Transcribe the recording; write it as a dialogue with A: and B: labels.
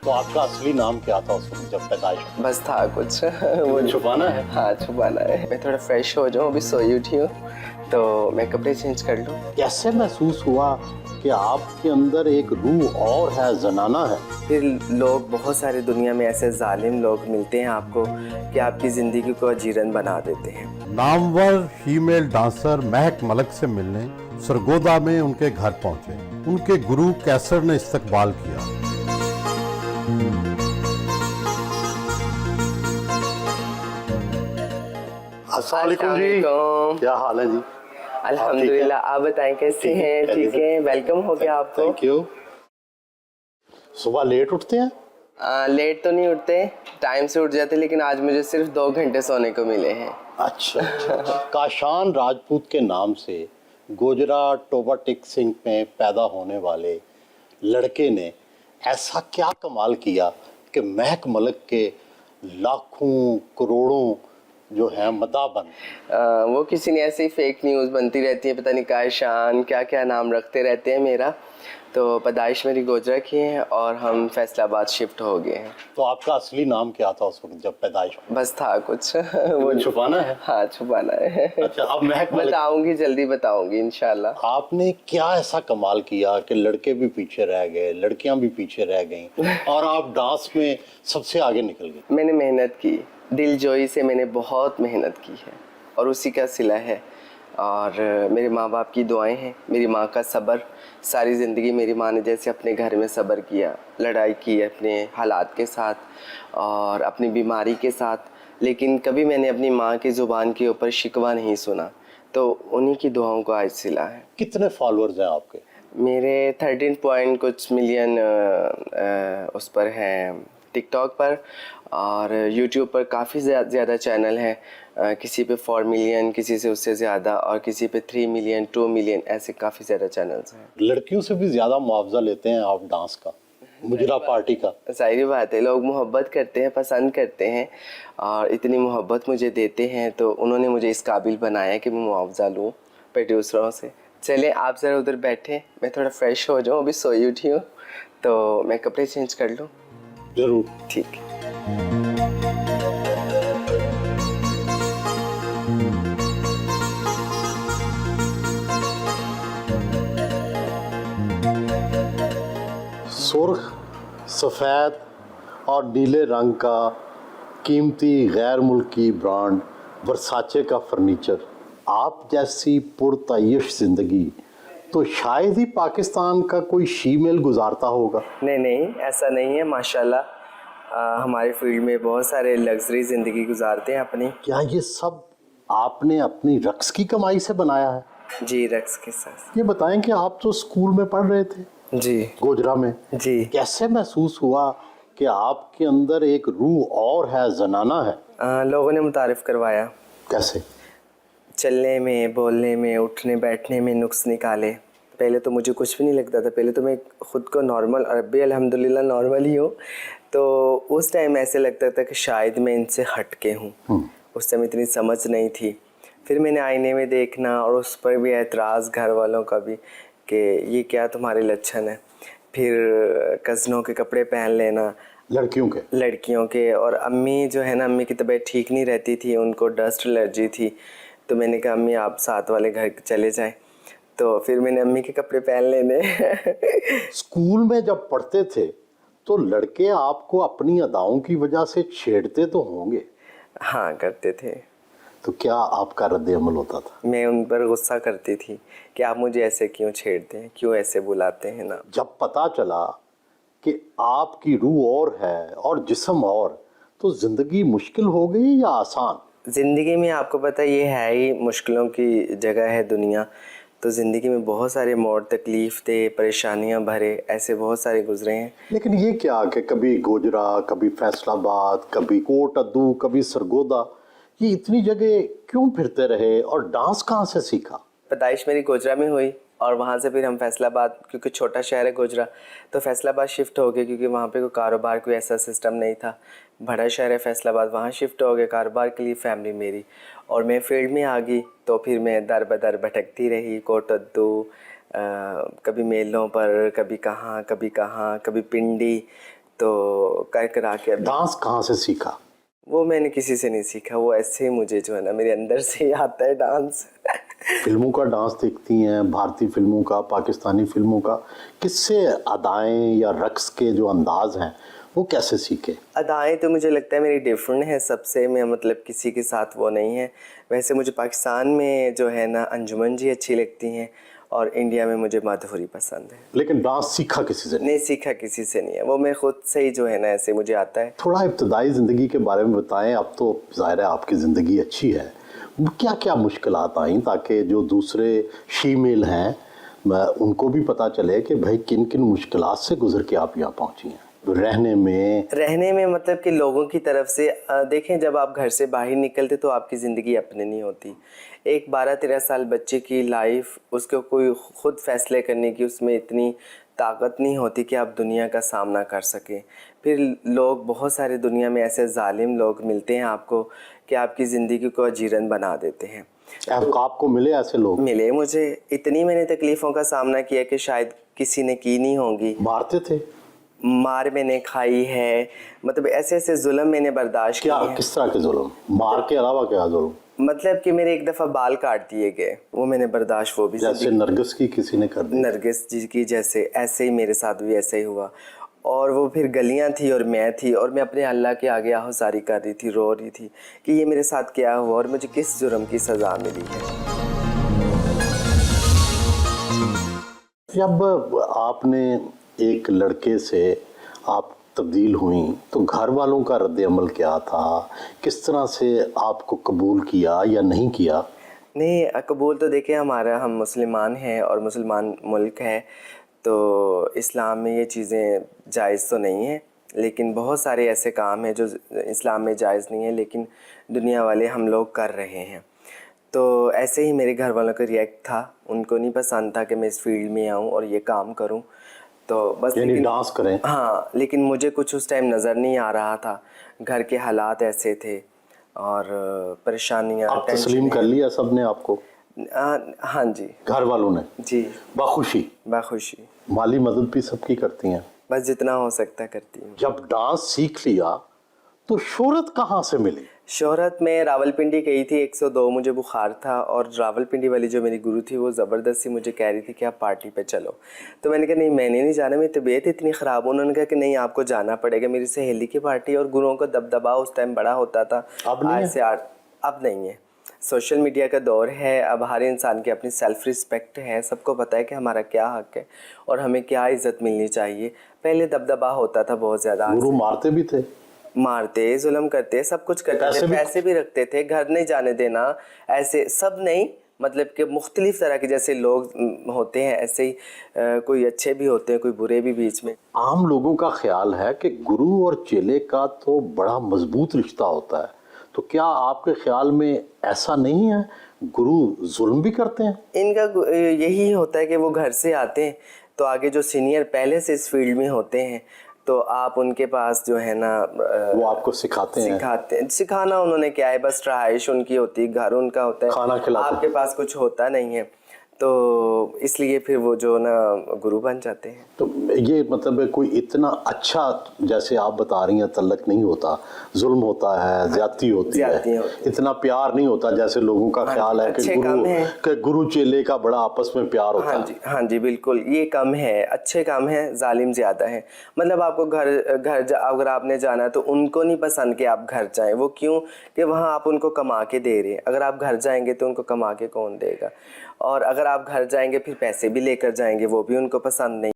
A: तो आपका असली नाम क्या था उस वक्त जब पैदाइश हुई?
B: बस था कुछ वो
A: छुपाना है?
B: हाँ छुपाना है। मैं थोड़ा फ्रेश हो जाऊँ, अभी सोई उठी हूँ तो मैं कपड़े चेंज कर लूँ।
A: कैसे महसूस हुआ कि आपके अंदर एक रूह और है, जनाना है?
B: फिर लोग, बहुत सारे दुनिया में ऐसे जालिम लोग मिलते हैं आपको कि आपकी ज़िंदगी को अजीरन बना देते हैं।
C: नामवर फीमेल डांसर महक मलिक से मिलने सरगोदा में उनके घर पहुंचे। उनके गुरु कैसर ने इस्तकबाल किया।
A: अस्सलाम वालेकुम जी, क्या हाल है जी?
B: अल्हम्दुलिल्लाह, आप बताएं कैसे हैं? ठीक है, वेलकम हो गया आपको।
A: Thank you. सुबह लेट उठते हैं?
B: लेट तो नहीं उठते, टाइम से उठ जाते, लेकिन आज मुझे सिर्फ 2 घंटे सोने को मिले हैं।
A: अच्छा अच्छा। काशान राजपूत के नाम से गोजरा टोबा टिक सिंह में पैदा होने वाले लड़के ने ऐसा क्या कमाल किया कि महक मलिक के लाखों करोड़ों जो है मदाबंद।
B: वो किसी ने ऐसे ही फेक न्यूज़ बनती रहती है, पता नहीं कायशान क्या क्या नाम रखते रहते हैं मेरा। तो पैदाइश मेरी गोजरा की है और हम फैसलाबाद शिफ्ट हो गए हैं।
A: तो आपका असली नाम क्या था उस वक्त जब पैदाइश हुई?
B: बस था कुछ वो
A: छुपाना है?
B: हाँ छुपाना है।
A: अच्छा, अब महक मलिक,
B: बताऊंगी, जल्दी बताऊंगी इंशाल्लाह।
A: आपने क्या ऐसा कमाल किया कि लड़के भी पीछे रह गए, लड़कियां भी पीछे रह गईं और आप डांस में सबसे आगे निकल गए?
B: मैंने मेहनत की, दिलजोई से मैंने बहुत मेहनत की है और उसी का सिला है। और मेरे माँ बाप की दुआएं हैं, मेरी माँ का सब्र। सारी ज़िंदगी मेरी माँ ने जैसे अपने घर में सब्र किया, लड़ाई की अपने हालात के साथ और अपनी बीमारी के साथ, लेकिन कभी मैंने अपनी माँ की ज़ुबान के ऊपर शिकवा नहीं सुना। तो उन्हीं की दुआओं को आज सिला है।
A: कितने फॉलोअर्स हैं आपके?
B: मेरे 13 पॉइंट कुछ मिलियन उस पर हैं टिकटॉक पर, और यूट्यूब पर काफ़ी ज़्यादा चैनल हैं। किसी पे 4 मिलियन, किसी से उससे ज़्यादा, और किसी पे 3 मिलियन, 2 मिलियन, ऐसे काफ़ी ज़्यादा चैनल्स हैं।
A: लड़कियों से भी ज़्यादा मुआवजा लेते हैं आप डांस का, मुजरा पार्टी का।
B: ज़ाहिर बात है, लोग मोहब्बत करते हैं, पसंद करते हैं, और इतनी मोहब्बत मुझे देते हैं तो उन्होंने मुझे इस काबिल बनाया कि मैं मुआवजा लूँ प्रोड्यूसरों से। चले आप ज़रा उधर बैठे, मैं थोड़ा फ्रेश हो जाऊँ, अभी सोई उठी हूँ तो मैं कपड़े चेंज कर लूँ।
A: जरूर।
B: ठीक है।
A: सुर्ख, सफ़ेद और नीले रंग का कीमती गैर मुल्की ब्रांड वर्साचे का फर्नीचर, आप जैसी पुरतयश ज़िंदगी तो शायद ही पाकिस्तान का कोई शीमेल गुजारता होगा।
B: नहीं, ऐसा नहीं है, माशाल्लाह। हमारे फील्ड में बहुत सारे लग्जरी ज़िंदगी गुजारते हैं अपनी।
A: क्या ये सब आपने अपनी रक्स की कमाई से बनाया है?
B: जी, रक्स के साथ।
A: ये बताएं कि आप तो स्कूल में पढ़ रहे थे
B: जी
A: गोजरा में,
B: जी।
A: कैसे महसूस हुआ कि आपके अंदर एक रूह और है, जनाना है?
B: लोगों ने मुतारिफ करवाया।
A: कैसे?
B: चलने में, बोलने में, उठने बैठने में नुक्स निकाले। पहले तो मुझे कुछ भी नहीं लगता था, पहले तो मैं ख़ुद को नॉर्मल, और अभी अल्हम्दुलिल्लाह नॉर्मल ही हूँ। तो उस टाइम ऐसे लगता था कि शायद मैं इनसे हट के हूँ। उस टाइम इतनी समझ नहीं थी। फिर मैंने आईने में देखना और उस पर भी एतराज़ घर वालों का भी कि ये क्या तुम्हारे लक्षण है। फिर कज़नों के कपड़े पहन लेना, लड़कियों के। और अम्मी जो है ना, अम्मी की तबीयत ठीक नहीं रहती थी, उनको डस्ट एलर्जी थी। तो मैंने कहा अम्मी आप साथ वाले घर चले जाएं। तो फिर मैंने अम्मी के कपड़े पहन लेने।
A: स्कूल में जब पढ़ते थे तो लड़के आपको अपनी अदाओं की वजह से छेड़ते तो होंगे?
B: हाँ, करते थे।
A: तो क्या आपका रद्द अमल होता था?
B: मैं उन पर गुस्सा करती थी कि आप मुझे ऐसे क्यों छेड़ते हैं, क्यों ऐसे बुलाते हैं ना।
A: जब पता चला कि आपकी रूह और है और जिस्म और, तो जिंदगी मुश्किल हो गई या आसान?
B: ज़िंदगी में आपको पता ये है ही, मुश्किलों की जगह है दुनिया। तो ज़िंदगी में बहुत सारे मोड़, तकलीफ़ थे, परेशानियां भरे, ऐसे बहुत सारे गुजरे हैं।
A: लेकिन ये क्या कि कभी गोजरा, कभी फैसलाबाद, कभी कोट अद्दू, कभी सरगोदा, ये इतनी जगह क्यों फिरते रहे और डांस कहाँ से सीखा?
B: पैदाइश मेरी गोजरा में हुई और वहाँ से फिर हम फैसलाबाद, क्योंकि छोटा शहर है गोजरा, तो फैसलाबाद शिफ्ट हो गए, क्योंकि वहाँ पे कोई कारोबार, कोई ऐसा सिस्टम नहीं था। बड़ा शहर है फैसलाबाद, वहाँ शिफ्ट हो गए कारोबार के लिए फैमिली मेरी, और मैं फील्ड में आ गई। तो फिर मैं दर बदर भटकती रही, कोटद्दू, कभी मेलों पर, कभी कहाँ, कभी पिंडी। तो कर करा के अभी
A: डांस कहाँ से सीखा?
B: वो मैंने किसी से नहीं सीखा, वो ऐसे ही मुझे जो है ना मेरे अंदर से ही आता है डांस।
A: फिल्मों का डांस देखती हैं, भारतीय फिल्मों का, पाकिस्तानी फिल्मों का, किससे अदाएं या रक्स के जो अंदाज हैं वो कैसे सीखे?
B: अदाएँ तो मुझे लगता है मेरी डिफरेंट है सबसे, मैं मतलब किसी के साथ वो नहीं है। वैसे मुझे पाकिस्तान में जो है ना अंजुमन जी अच्छी लगती हैं और इंडिया में मुझे माधुरी पसंद है।
A: लेकिन डांस सीखा किसी से नहीं?
B: नहीं सीखा किसी से नहीं है, वो मैं खुद से ही जो है ना ऐसे मुझे आता है।
A: थोड़ा इब्तदाई ज़िंदगी के बारे में बताएं। अब तो ज़ाहिर है आपकी ज़िंदगी अच्छी है, क्या क्या मुश्किलात आई ताकि जो दूसरे शीमेल हैं उनको भी पता चले कि भाई किन किन मुश्किलात से गुजर के आप यहाँ पहुँची हैं? रहने में
B: मतलब कि लोगों की तरफ से देखें, जब आप घर से बाहर निकलते तो आपकी ज़िंदगी अपने नहीं होती। एक 12-13 साल बच्चे की लाइफ, उसको कोई ख़ुद फैसले करने की उसमें इतनी ताकत नहीं होती कि आप दुनिया का सामना कर सकें। फिर लोग, बहुत सारे दुनिया में ऐसे जालिम लोग मिलते हैं आपको कि आपकी ज़िंदगी को अजीरन बना देते हैं।
A: आपको मिले ऐसे लोग?
B: मिले मुझे, इतनी मैंने तकलीफ़ों का सामना किया कि शायद किसी ने की नहीं होंगी।
A: मारते थे?
B: मार मैंने खाई है, मतलब ऐसे ऐसे जुल्म मैंने बर्दाश्त किए हैं।
A: किस तरह के जुल्म? मार के अलावा क्या जुल्म?
B: मतलब कि मेरे एक दफ़ा बाल काट दिए गए, वो मैंने बर्दाश्त, वो भी
A: जैसे नरगिस की किसी ने कर दी?
B: नरगिस जी की जैसे, ऐसे ही मेरे साथ भी ऐसे ही हुआ। और वो फिर गलियां थी और मैं थी, और मैं अपने अल्लाह के आगे आहुजारी कर रही थी, रो रही थी कि ये मेरे साथ क्या हुआ और मुझे किस जुर्म की सज़ा मिली है।
A: जब आपने एक लड़के से आप तब्दील हुई तो घर वालों का रद्द अमल क्या था? किस तरह से आपको कबूल किया या नहीं किया?
B: नहीं, कबूल तो देखिए, हम मुसलमान हैं और मुसलमान मुल्क है, तो इस्लाम में ये चीज़ें जायज़ तो नहीं है, लेकिन बहुत सारे ऐसे काम हैं जो इस्लाम में जायज़ नहीं है लेकिन दुनिया वाले हम लोग कर रहे हैं। तो ऐसे ही मेरे घर वालों का रिएक्ट था, उनको नहीं पसंद था कि मैं इस फील्ड में आऊँ और ये काम करूँ, तो बस
A: यानी डांस करें।
B: हाँ, लेकिन मुझे कुछ उस टाइम नज़र नहीं आ रहा था, घर के हालात ऐसे थे और परेशानियाँ।
A: आप तस्लीम कर लिया सब ने आपको?
B: हाँ जी।
A: घर वालों ने?
B: जी।
A: बाखुशी?
B: बाखुशी।
A: माली मदद भी सबकी करती हैं?
B: बस जितना हो सकता करती हूँ।
A: जब डांस सीख लिया तो शोहरत कहाँ से मिली?
B: शोहरत में रावलपिंडी गई थी, 102 मुझे बुखार था और रावलपिंडी वाली जो मेरी गुरु थी वो ज़बरदस्ती मुझे कह रही थी कि आप पार्टी पे चलो। तो मैंने कहा नहीं, मैंने नहीं जाना, मेरी तबीयत इतनी ख़राब। उन्होंने कहा कि नहीं, आपको जाना पड़ेगा। मेरी सहेली की पार्टी, और गुरुओं का दबदबा उस टाइम बड़ा होता था।
A: अब नहीं है?
B: अब नहीं है। सोशल मीडिया का दौर है, अब हर इंसान की अपनी सेल्फ़ रिस्पेक्ट है, सबको पता है कि हमारा क्या हक़ है और हमें क्या इज़्ज़त मिलनी चाहिए। पहले दबदबा होता था बहुत ज़्यादा।
A: गुरु मारते भी थे?
B: मारते, जुल्म करते, सब कुछ करते थे, पैसे भी रखते थे, घर नहीं जाने देना, ऐसे सब नहीं, मतलब कि मुख्तलिफ तरह के जैसे लोग होते हैं ऐसे ही कोई अच्छे भी होते हैं, कोई बुरे भी बीच में।
A: आम लोगों का ख्याल है कि गुरु और चेले का तो बड़ा मजबूत रिश्ता होता है, तो क्या आपके ख्याल में ऐसा नहीं है? गुरु जुल्म भी करते हैं?
B: इनका यही होता है कि वो घर से आते हैं तो आगे जो सीनियर पहले से इस फील्ड में होते हैं तो आप उनके पास जो है ना
A: वो आपको सिखाते हैं।
B: सिखाना उन्होंने क्या है, बस रहाइश उनकी होती है, घर उनका होता है,
A: खाना खिलाते,
B: आपके पास कुछ होता नहीं है, तो इसलिए फिर वो जो ना गुरु बन जाते हैं।
A: तो ये मतलब कोई इतना अच्छा, जैसे आप बता रही हैं, तल्लक नहीं होता, जुल्म होता है, ज्यादती होती है, इतना प्यार नहीं होता जैसे लोगों का ख्याल है कि गुरु चेले का बड़ा आपस में प्यार होता है।
B: हाँ जी बिल्कुल, ये कम है, अच्छे कम है, जालिम ज़्यादा है। मतलब आपको घर अगर आपने जाना तो उनको नहीं पसंद कि आप घर जाएं। वो क्यों? कि वहाँ आप उनको कमा के दे रहे हैं। अगर आप घर जाएंगे तो उनको कमा के कौन देगा, और अगर आप घर जाएंगे फिर पैसे भी लेकर जाएंगे, वो भी उनको पसंद नहीं।